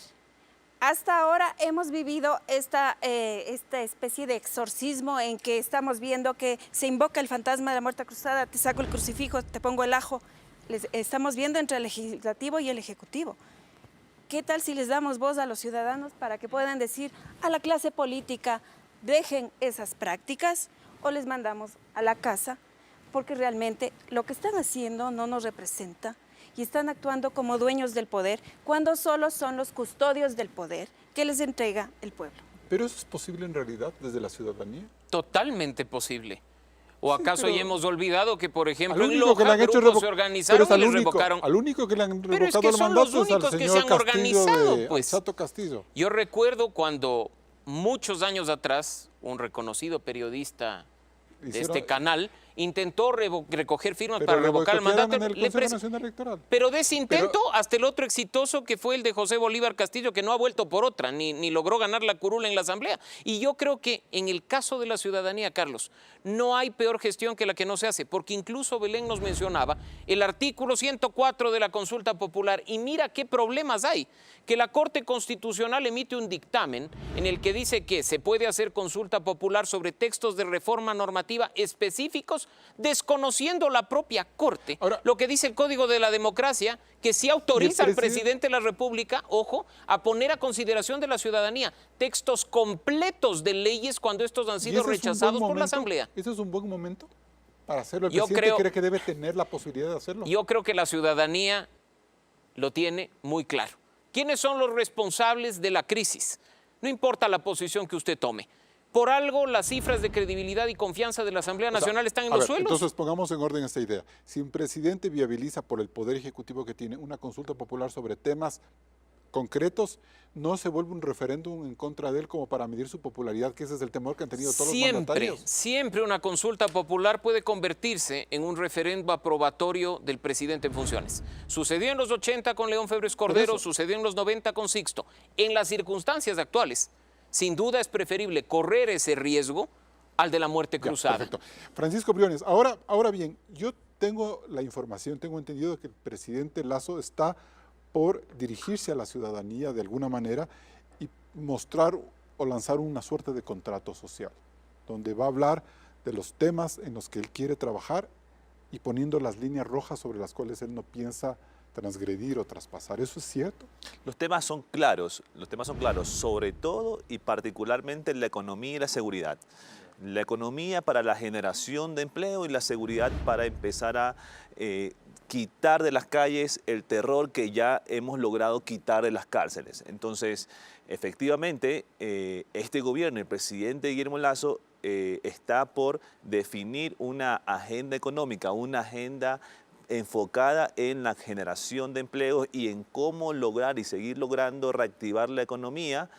hasta ahora hemos vivido esta especie de exorcismo en que estamos viendo que se invoca el fantasma de la muerte cruzada, te saco el crucifijo, te pongo el ajo. Estamos viendo entre el legislativo y el ejecutivo. ¿Qué tal si les damos voz a los ciudadanos para que puedan decir a la clase política, dejen esas prácticas, o les mandamos a la casa? Porque realmente lo que están haciendo no nos representa y están actuando como dueños del poder cuando solo son los custodios del poder que les entrega el pueblo. ¿Pero eso es posible en realidad desde la ciudadanía? Totalmente posible. ¿O acaso pero ya hemos olvidado que, por ejemplo, Al en único que le Loja han hecho grupos se pero organizaron es al y les único, revocaron? al único que le han Pero es revocado que el son mandato los es al únicos que señor se han Castillo organizado, de pues. Chato Castillo. Yo recuerdo cuando muchos años atrás un reconocido periodista de Hicieron- este canal intentó recoger firmas Pero para le revocar el boicotearon mandato. en el Le Consejo pres- Nacional Electoral. Pero de ese intento hasta el otro exitoso que fue el de José Bolívar Castillo, que no ha vuelto por otra, ni logró ganar la curula en la Asamblea. Y yo creo que en el caso de la ciudadanía, Carlos, no hay peor gestión que la que no se hace, porque incluso Belén nos mencionaba el artículo 104 de la consulta popular, y mira qué problemas hay, que la Corte Constitucional emite un dictamen en el que dice que se puede hacer consulta popular sobre textos de reforma normativa específicos, desconociendo la propia Corte. Ahora, lo que dice el Código de la Democracia, que sí autoriza al presidente de la República, ojo, a poner a consideración de la ciudadanía textos completos de leyes cuando estos han ¿y sido ese es un buen rechazados por la momento? Asamblea. ¿Ese es un buen momento para hacerlo? ¿El Yo presidente creo- cree que debe tener la posibilidad de hacerlo? Yo creo que la ciudadanía lo tiene muy claro. ¿Quiénes son los responsables de la crisis? No importa la posición que usted tome. Por algo, las cifras de credibilidad y confianza de la Asamblea O sea, Nacional están en a los ver, suelos. Entonces pongamos en orden esta idea. Si un presidente viabiliza por el Poder Ejecutivo que tiene una consulta popular sobre temas concretos, no se vuelve un referéndum en contra de él como para medir su popularidad, que ese es el temor que han tenido todos los mandatarios. Siempre una consulta popular puede convertirse en un referendo aprobatorio del presidente en funciones. Sucedió en los 80 con León Febres Cordero, eso. sucedió en los 90 con Sixto. En las circunstancias actuales, sin duda es preferible correr ese riesgo al de la muerte Ya, cruzada. perfecto. Francisco Briones, ahora bien, yo tengo la información, tengo entendido que el presidente Lasso está por dirigirse a la ciudadanía de alguna manera y mostrar o lanzar una suerte de contrato social, donde va a hablar de los temas en los que él quiere trabajar y poniendo las líneas rojas sobre las cuales él no piensa transgredir o traspasar. ¿Eso es cierto? Los temas son claros, sobre todo y particularmente la economía y la seguridad. La economía para la generación de empleo y la seguridad para empezar a quitar de las calles el terror que ya hemos logrado quitar de las cárceles. Entonces, efectivamente, este gobierno, el presidente Guillermo Lasso, está por definir una agenda económica, una agenda enfocada en la generación de empleos y en cómo lograr y seguir logrando reactivar la economía,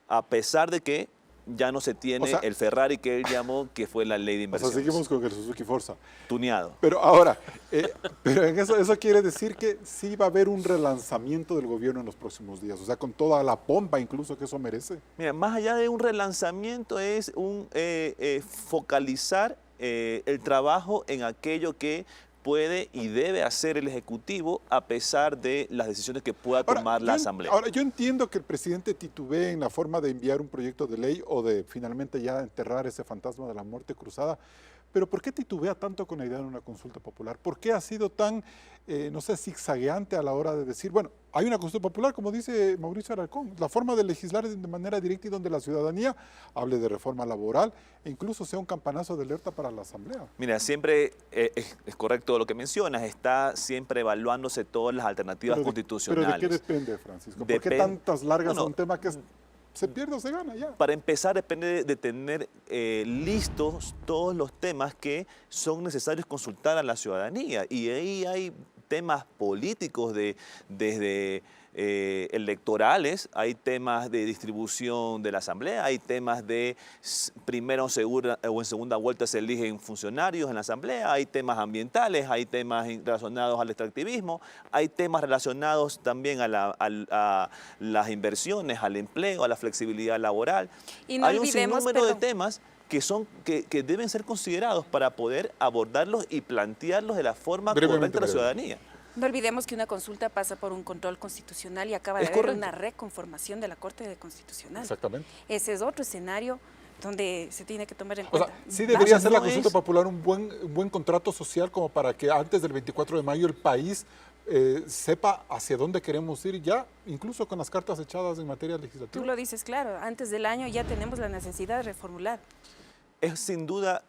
a pesar de que ya no se tiene el Ferrari que él llamó, que fue la ley de O inversiones. sea, seguimos con el Suzuki Forza. Tuneado. Pero ahora, pero en eso quiere decir que sí va a haber un relanzamiento del gobierno en los próximos días, o sea, con toda la pompa incluso que eso merece. Mira, más allá de un relanzamiento es un focalizar el trabajo en aquello que puede y debe hacer el Ejecutivo a pesar de las decisiones que pueda tomar la Asamblea. Ahora, yo entiendo que el presidente titubee en la forma de enviar un proyecto de ley o de finalmente ya enterrar ese fantasma de la muerte cruzada, pero ¿por qué titubea tanto con la idea de una consulta popular? ¿Por qué ha sido tan, no sé, zigzagueante a la hora de decir, bueno, hay una consulta popular, como dice Mauricio Alarcón, la forma de legislar es de manera directa y donde la ciudadanía hable de reforma laboral e incluso sea un campanazo de alerta para la Asamblea? Mira, siempre es correcto lo que mencionas, está siempre evaluándose todas las alternativas constitucionales. ¿Pero de qué depende, Francisco? ¿Por qué tantas largas a un tema que se pierde o se gana ya? Para empezar, depende de tener listos todos los temas que son necesarios consultar a la ciudadanía. Y ahí hay temas políticos desde electorales, hay temas de distribución de la Asamblea, hay temas de primera o en segunda vuelta se eligen funcionarios en la Asamblea, hay temas ambientales, hay temas relacionados al extractivismo, hay temas relacionados también a las inversiones, al empleo, a la flexibilidad laboral. Y no hay un olvidemos, sinnúmero de perdón, temas que deben ser considerados para poder abordarlos y plantearlos de la forma correcta a la ciudadanía. no olvidemos que una consulta pasa por un control constitucional y acaba de Es haber correcto. una reconformación de la Corte Constitucional. Exactamente. Ese es otro escenario donde se tiene que tomar en O cuenta. sea, sí debería ser la no consulta es- popular un buen contrato social como para que antes del 24 de mayo el país sepa hacia dónde queremos ir ya, incluso con las cartas echadas en materia legislativa. Tú lo dices claro, antes del año ya tenemos la necesidad de reformular. Es sin duda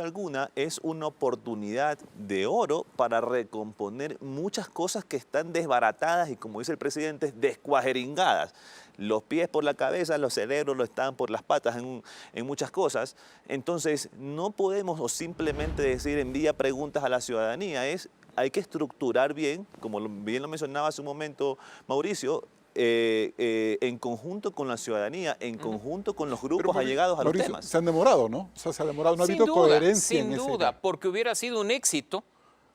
alguna, es una oportunidad de oro para recomponer muchas cosas que están desbaratadas y, como dice el presidente, descuajeringadas. Los pies por la cabeza, los cerebros lo están por las patas en muchas cosas. Entonces, no podemos o simplemente decir envía preguntas a la ciudadanía, hay que estructurar bien, como bien lo mencionaba hace un momento Mauricio, en conjunto con la ciudadanía, en conjunto con los grupos allegados a los Mauricio, temas. se han demorado, ¿no? O sea, se ha demorado, no ha Sin habido duda, coherencia en sin ese duda, tema. porque hubiera sido un éxito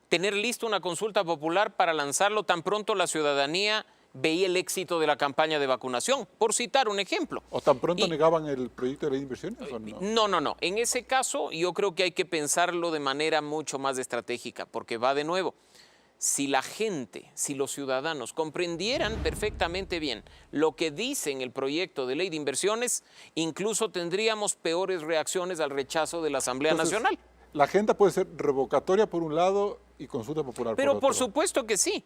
tener listo una consulta popular para lanzarlo tan pronto la ciudadanía veía el éxito de la campaña de vacunación, por citar un ejemplo. ¿O tan pronto Y- negaban el proyecto de ley de inversiones o no? No. En ese caso yo creo que hay que pensarlo de manera mucho más estratégica, porque va de nuevo. Si la gente, si los ciudadanos comprendieran perfectamente bien lo que dice en el proyecto de ley de inversiones, incluso tendríamos peores reacciones al rechazo de la Asamblea Entonces, Nacional. La agenda puede ser revocatoria por un lado y consulta popular Pero por por otro. supuesto que sí.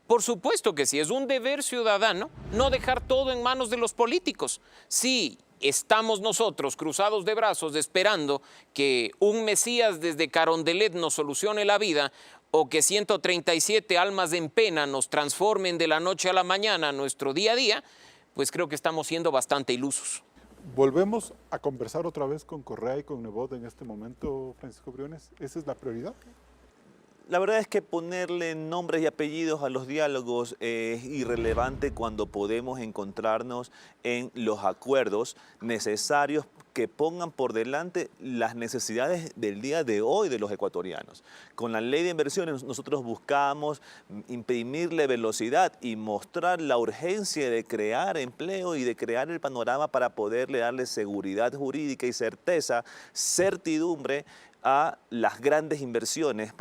Por supuesto que sí. Es un deber ciudadano no dejar todo en manos de los políticos. Sí, estamos nosotros cruzados de brazos esperando que un Mesías desde Carondelet nos solucione la vida o que 137 almas en pena nos transformen de la noche a la mañana nuestro día a día, pues creo que estamos siendo bastante ilusos. ¿Volvemos a conversar otra vez con Correa y con Nebot en este momento, Francisco Briones? ¿Esa es la prioridad? La verdad es que ponerle nombres y apellidos a los diálogos es irrelevante cuando podemos encontrarnos en los acuerdos necesarios que pongan por delante las necesidades del día de hoy de los ecuatorianos. Con la ley de inversiones nosotros buscamos imprimirle velocidad y mostrar la urgencia de crear empleo y de crear el panorama para poderle darle seguridad jurídica y certeza, certidumbre a las grandes inversiones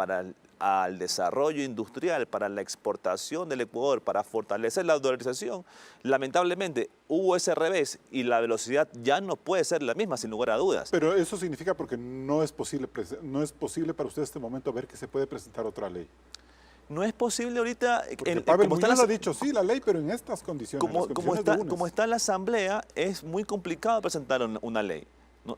al desarrollo industrial, para la exportación del Ecuador, para fortalecer la dolarización. Lamentablemente hubo ese revés y la velocidad ya no puede ser la misma, sin lugar a dudas. Pero eso significa porque no es posible para usted en este momento ver que se puede presentar otra ley. No es posible ahorita, Porque Pavel como está Muñoz la- ha dicho, sí, la ley, pero en estas condiciones. las condiciones de UNES. como está la Asamblea, es muy complicado presentar una ley. No,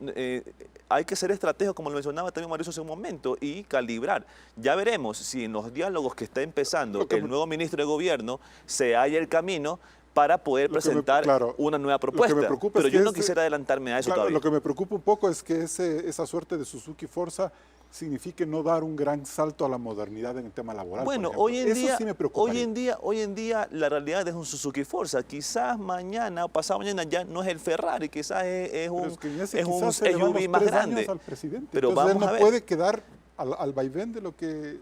hay que ser estratégico, como lo mencionaba también Mauricio hace un momento, y calibrar. Ya veremos si en los diálogos que está empezando Lo que el me- nuevo ministro de Gobierno se halla el camino para poder Lo que me- presentar claro, una nueva lo que me propuesta. preocupa es Pero que yo no ese- quisiera adelantarme a eso Claro, todavía. lo que me preocupa un poco es que esa suerte de Suzuki Forza signifique no dar un gran salto a la modernidad en el tema laboral. por Bueno, ejemplo. hoy en Eso día, sí me preocuparía. hoy en día la realidad es un Suzuki Forza. Quizás mañana o pasado mañana ya no es el Ferrari, quizás es Pero un, es que en ese es un quizás se le van SUV los más 3 grande. años al presidente. Pero Entonces vamos él a no ver. puede quedar al vaivén de lo que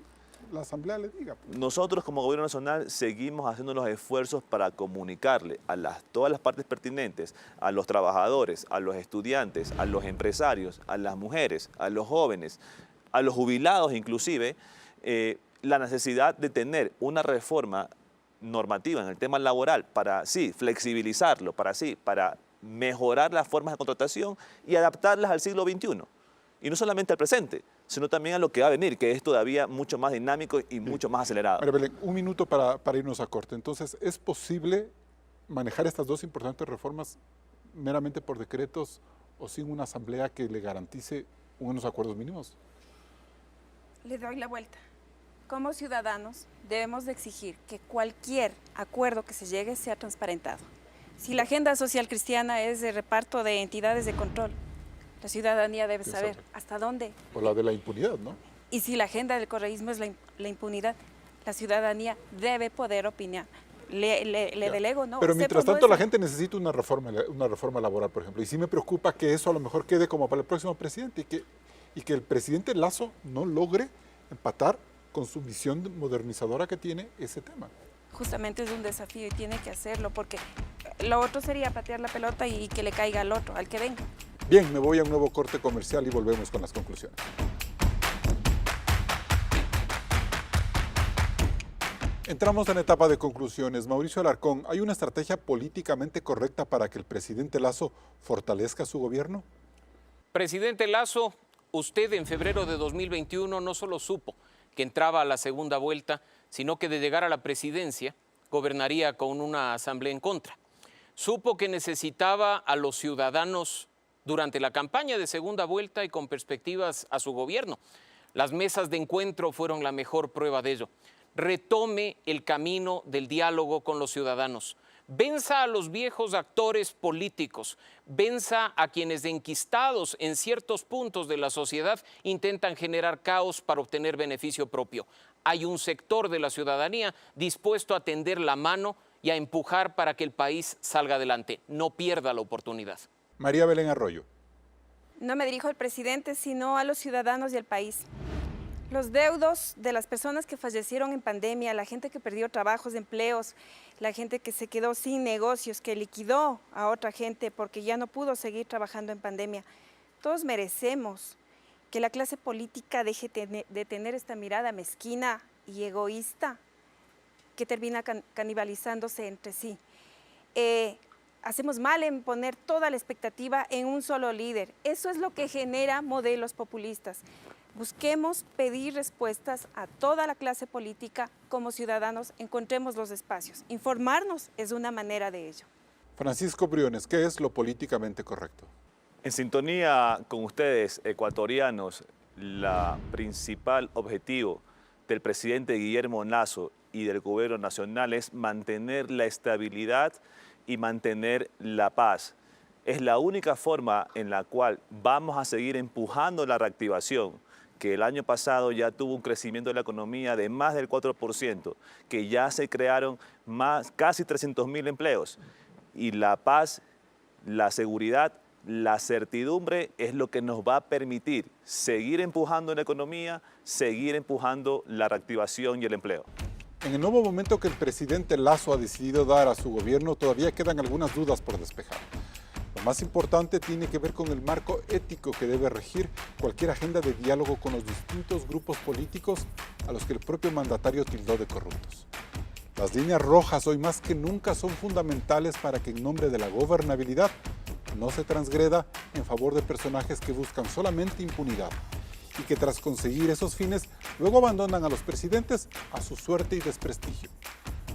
la Asamblea le diga. Nosotros como Gobierno Nacional seguimos haciendo los esfuerzos para comunicarle a todas las partes pertinentes, a los trabajadores, a los estudiantes, a los empresarios, a las mujeres, a los jóvenes, a los jubilados inclusive, la necesidad de tener una reforma normativa en el tema laboral para, sí, flexibilizarlo, para mejorar las formas de contratación y adaptarlas al siglo XXI. Y no solamente al presente, sino también a lo que va a venir, que es todavía mucho más dinámico y mucho más acelerado. María Belén, un minuto para irnos a corte. Entonces, ¿es posible manejar estas dos importantes reformas meramente por decretos o sin una asamblea que le garantice unos acuerdos mínimos? Le doy la vuelta. Como ciudadanos debemos de exigir que cualquier acuerdo que se llegue sea transparentado. Si la agenda social cristiana es de reparto de entidades de control, la ciudadanía debe saber hasta dónde. O la de la impunidad, ¿no? Y si la agenda del correísmo es la impunidad, la ciudadanía debe poder le delego, no. Pero Usted mientras tanto produce. la gente necesita una reforma laboral, por ejemplo. Y sí me preocupa que eso a lo mejor quede como para el próximo presidente y que el presidente Lasso no logre empatar con su visión modernizadora que tiene ese tema. Justamente es un desafío y tiene que hacerlo, porque lo otro sería patear la pelota y que le caiga al otro, al que venga. Bien, me voy a un nuevo corte comercial y volvemos con las conclusiones. Entramos en etapa de conclusiones. Mauricio Alarcón, ¿hay una estrategia políticamente correcta para que el presidente Lasso fortalezca su gobierno? Presidente Lasso, usted en febrero de 2021 no solo supo que entraba a la segunda vuelta, sino que de llegar a la presidencia gobernaría con una asamblea en contra. Supo que necesitaba a los ciudadanos durante la campaña de segunda vuelta y con perspectivas a su gobierno. Las mesas de encuentro fueron la mejor prueba de ello. Retome el camino del diálogo con los ciudadanos. Venza a los viejos actores políticos, venza a quienes enquistados en ciertos puntos de la sociedad intentan generar caos para obtener beneficio propio. Hay un sector de la ciudadanía dispuesto a tender la mano y a empujar para que el país salga adelante. No pierda la oportunidad. María Belén Arroyo. No me dirijo al presidente, sino a los ciudadanos y al país. Los deudos de las personas que fallecieron en pandemia, la gente que perdió trabajos, empleos, la gente que se quedó sin negocios, que liquidó a otra gente porque ya no pudo seguir trabajando en pandemia. Todos merecemos que la clase política deje de tener esta mirada mezquina y egoísta que termina canibalizándose entre sí. Hacemos mal en poner toda la expectativa en un solo líder. Eso es lo que genera modelos populistas. Busquemos pedir respuestas a toda la clase política como ciudadanos, encontremos los espacios. Informarnos es una manera de ello. Francisco Briones, ¿qué es lo políticamente correcto? En sintonía con ustedes, ecuatorianos, la principal objetivo del presidente Guillermo Lasso y del gobierno nacional es mantener la estabilidad y mantener la paz. Es la única forma en la cual vamos a seguir empujando la reactivación, que el año pasado ya tuvo un crecimiento de la economía de más del 4%, que ya se crearon casi 300.000 empleos. Y la paz, la seguridad, la certidumbre es lo que nos va a permitir seguir empujando la economía, seguir empujando la reactivación y el empleo. En el nuevo momento que el presidente Lasso ha decidido dar a su gobierno, todavía quedan algunas dudas por despejar. Lo más importante tiene que ver con el marco ético que debe regir cualquier agenda de diálogo con los distintos grupos políticos a los que el propio mandatario tildó de corruptos. Las líneas rojas hoy más que nunca son fundamentales para que en nombre de la gobernabilidad no se transgreda en favor de personajes que buscan solamente impunidad y que tras conseguir esos fines luego abandonan a los presidentes a su suerte y desprestigio.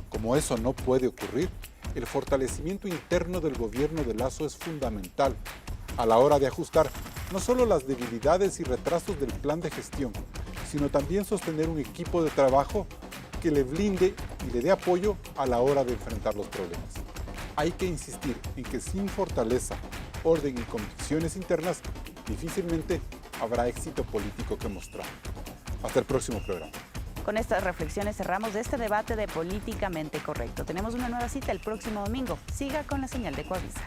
Como eso no puede ocurrir, el fortalecimiento interno del gobierno de Lasso es fundamental a la hora de ajustar no solo las debilidades y retrasos del plan de gestión, sino también sostener un equipo de trabajo que le blinde y le dé apoyo a la hora de enfrentar los problemas. Hay que insistir en que sin fortaleza, orden y convicciones internas, difícilmente habrá éxito político que mostrar. Hasta el próximo programa. Con estas reflexiones cerramos este debate de Políticamente Correcto. Tenemos una nueva cita el próximo domingo. Siga con la señal de Coavisa.